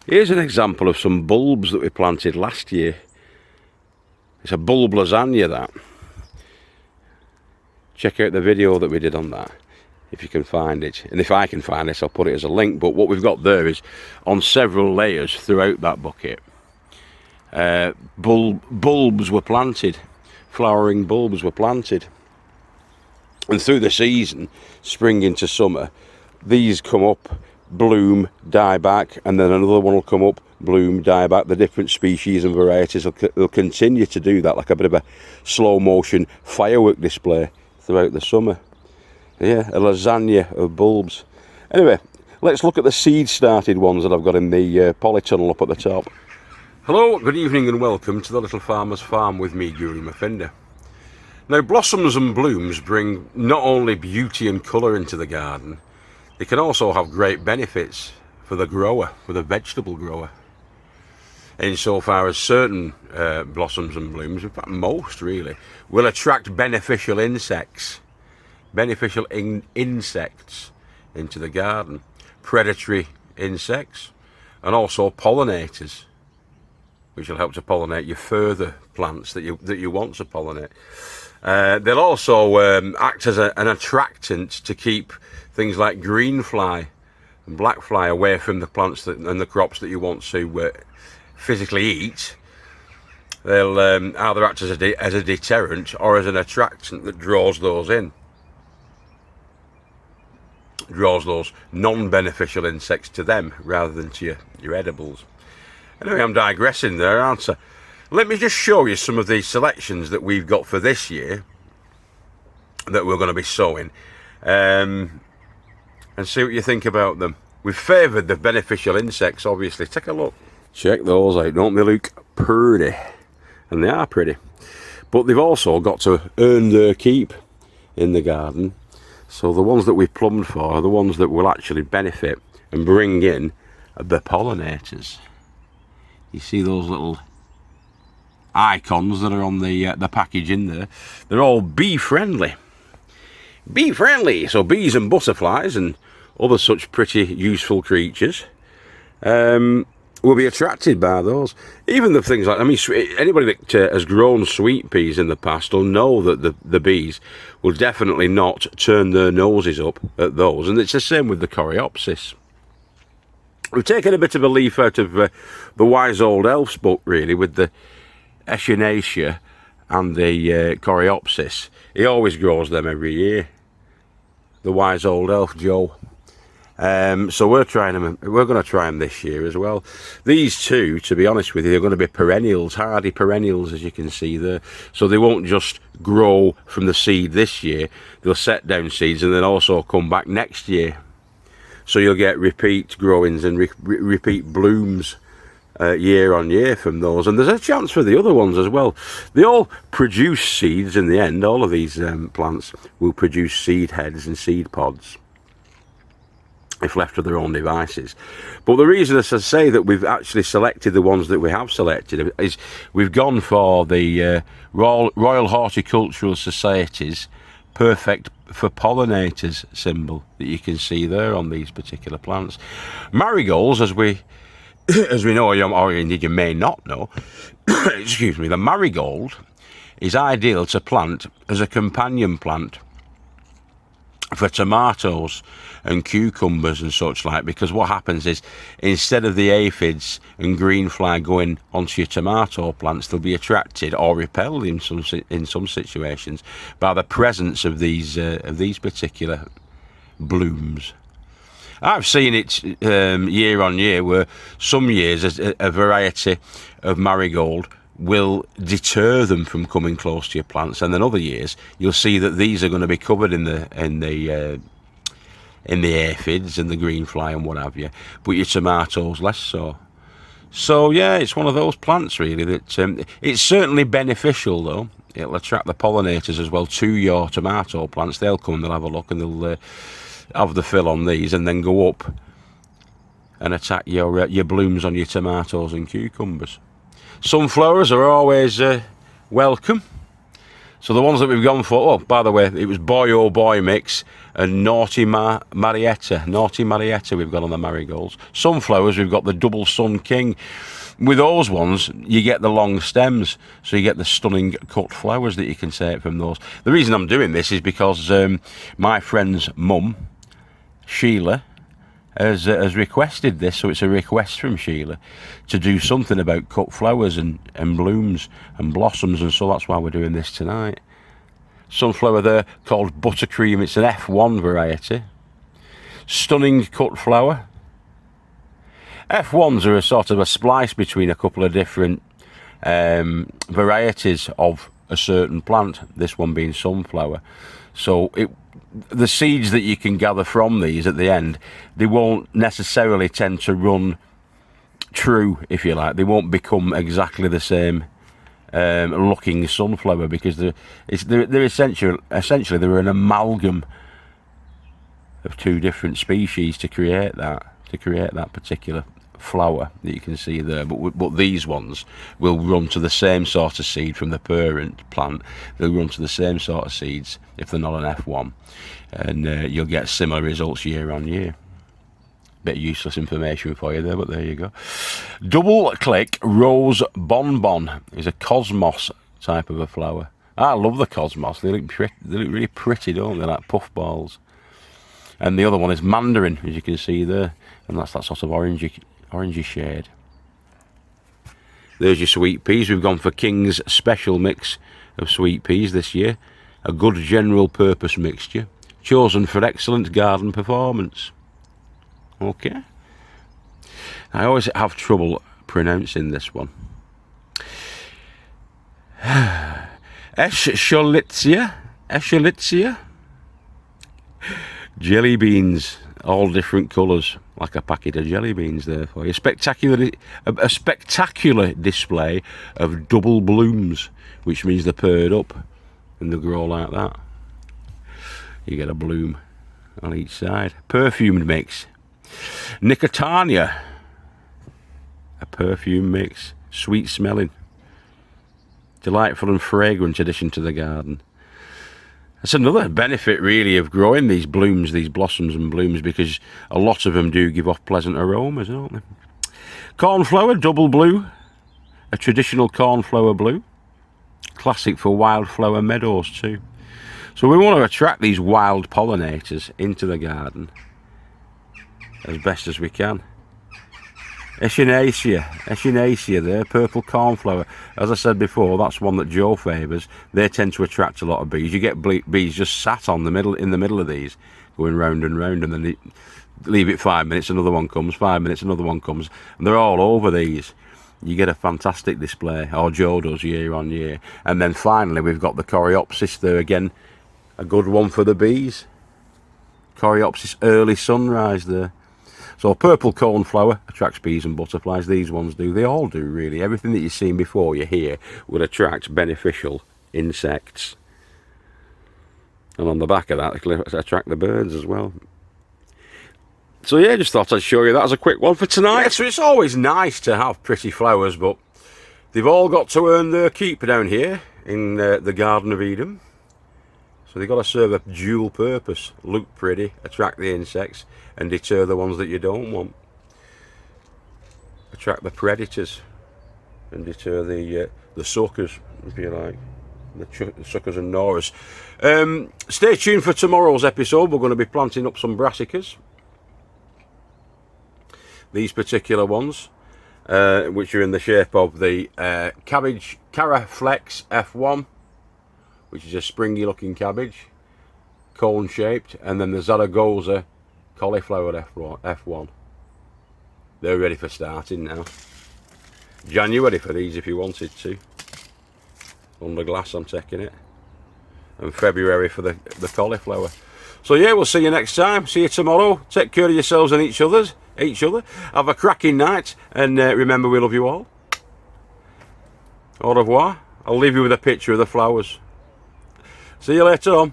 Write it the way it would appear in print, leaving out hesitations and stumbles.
Here's an example of some bulbs that we planted last year. It's a bulb lasagna, that. Check out the video that we did on that, if you can find it. And if I can find it, I'll put it as a link. But what we've got there is on several layers throughout that bucket. Bulbs were planted. Flowering bulbs were planted. And through the season, spring into summer, these come up, bloom, die back, and then another one will come up, bloom, die back. The different species and varieties will continue to do that, like a bit of a slow motion firework display throughout the summer. Yeah, a lasagna of bulbs. Anyway, let's look at the seed started ones that I've got in the polytunnel up at the top. Hello, good evening and welcome to the Little Farmer's Farm with me, Guru Mafinda. Now, blossoms and blooms bring not only beauty and colour into the garden, they can also have great benefits for the grower, for the vegetable grower. Insofar as certain blossoms and blooms, in fact most really, will attract beneficial insects. Beneficial insects into the garden. Predatory insects and also pollinators, which will help to pollinate your further plants that you want to pollinate. They'll also act as an attractant to keep things like green fly and black fly away from the plants and the crops that you want to physically eat. They'll either act as a deterrent or as an attractant that draws those in. Draws those non-beneficial insects to them rather than to your edibles. Anyway, I'm digressing there, aren't I? Let me just show you some of the selections that we've got for this year that we're going to be sowing, and see what you think about them. We've favoured the beneficial insects, obviously. Take a look. Check those out. Don't they look pretty? And they are pretty. But they've also got to earn their keep in the garden. So the ones that we've plumbed for are the ones that will actually benefit and bring in the pollinators. You see those little icons that are on the package in there? They're all bee friendly. Bee friendly. So bees and butterflies and other such pretty useful creatures will be attracted by those. Even the things like, I mean, anybody that has grown sweet peas in the past will know that the bees will definitely not turn their noses up at those. And it's the same with the coreopsis. We've taken a bit of a leaf out of the Wise Old Elf's book, really, with the echinacea and the coreopsis. He always grows them every year, the Wise Old Elf, Joe. So we're going to try them this year as well. These two, to be honest with you, they're going to be perennials, hardy perennials, as you can see there. So they won't just grow from the seed this year. They'll set down seeds and then also come back next year. So you'll get repeat growings and repeat blooms year on year from those. And there's a chance for the other ones as well. They all produce seeds in the end. All of these plants will produce seed heads and seed pods if left to their own devices. But the reason, as I say, that we've actually selected the ones that we have selected is we've gone for the Royal Horticultural Society's Perfect for Pollinators symbol that you can see there on these particular plants. Marigolds, as we know, or indeed you may not know, excuse me, the marigold is ideal to plant as a companion plant for tomatoes and cucumbers and such like, because what happens is instead of the aphids and green fly going onto your tomato plants, they'll be attracted or repelled in some situations by the presence of these particular blooms. I've seen it year on year where some years a variety of marigold will deter them from coming close to your plants, and then other years you'll see that these are going to be covered in the aphids and the green fly and what have you, but your tomatoes less so. So yeah, it's one of those plants really that it's certainly beneficial though. It'll attract the pollinators as well to your tomato plants. They'll come and they'll have a look and they'll have the fill on these and then go up and attack your blooms on your tomatoes and cucumbers. Sunflowers are always welcome. So the ones that we've gone for, oh, by the way, it was Boy Oh Boy mix and Naughty Marietta. Naughty Marietta we've got on the Marigolds. Sunflowers, we've got the Double Sun King. With those ones, you get the long stems, so you get the stunning cut flowers that you can take from those. The reason I'm doing this is because my friend's mum, Sheila, has requested this, so it's a request from Sheila to do something about cut flowers and blooms and blossoms, and so that's why we're doing this tonight. Sunflower there called Buttercream, it's an F1 variety. Stunning cut flower. F1s are a sort of a splice between a couple of different varieties of a certain plant, this one being sunflower. So the seeds that you can gather from these at the end, they won't necessarily tend to run true, if you like. They won't become exactly the same looking sunflower, because they're essentially they're an amalgam of two different species to create that particular flower that you can see there. But these ones will run to the same sort of seed from the parent plant. They'll run to the same sort of seeds if they're not an F1, and you'll get similar results year on year. Bit of useless information for you there, but there you go. Double Click Rose Bonbon is a cosmos type of a flower. I love the cosmos. They look really pretty, don't they, like puffballs. And the other one is Mandarin, as you can see there, and that's that sort of orangey shade. There's your sweet peas. We've gone for King's special mix of sweet peas this year. A good general purpose mixture, chosen for excellent garden performance. Okay. I always have trouble pronouncing this one. Escherichia. Jelly beans, all different colours, like a packet of jelly beans there for you. A spectacular display of double blooms, which means they're paired up and they grow like that. You get a bloom on each side. Perfumed mix. Nicotania, a perfume mix, sweet smelling, delightful and fragrant addition to the garden. That's another benefit really of growing these blooms, these blossoms and blooms, because a lot of them do give off pleasant aromas, don't they? Cornflower, double blue, a traditional cornflower blue, classic for wildflower meadows too. So we want to attract these wild pollinators into the garden as best as we can. Echinacea there, purple cornflower. As I said before, that's one that Joe favours. They tend to attract a lot of bees. You get bees just sat in the middle of these, going round and round, and then leave it 5 minutes, another one comes, 5 minutes, another one comes, and they're all over these. You get a fantastic display, or Joe does, year on year. And then finally we've got the Coreopsis there again, a good one for the bees. Coreopsis early sunrise there. So purple cornflower attracts bees and butterflies. These ones do. They all do, really. Everything that you've seen before you here will attract beneficial insects. And on the back of that, it'll attract the birds as well. So yeah, just thought I'd show you that as a quick one for tonight. Yeah, so it's always nice to have pretty flowers, but they've all got to earn their keep down here in the Garden of Eden. So they've got to serve a dual purpose. Look pretty, attract the insects, and deter the ones that you don't want. Attract the predators and deter the suckers, if you like. The suckers and gnawers. Stay tuned for tomorrow's episode. We're going to be planting up some brassicas. These particular ones, which are in the shape of the cabbage Caraflex F1, which is a springy looking cabbage, cone shaped, and then the Zaragoza cauliflower F1. They're ready for starting now. January for these if you wanted to. Under glass I'm taking it. And February for the cauliflower. So yeah, we'll see you next time. See you tomorrow. Take care of yourselves and each other. Have a cracking night, and remember, we love you all. Au revoir. I'll leave you with a picture of the flowers. See you later on.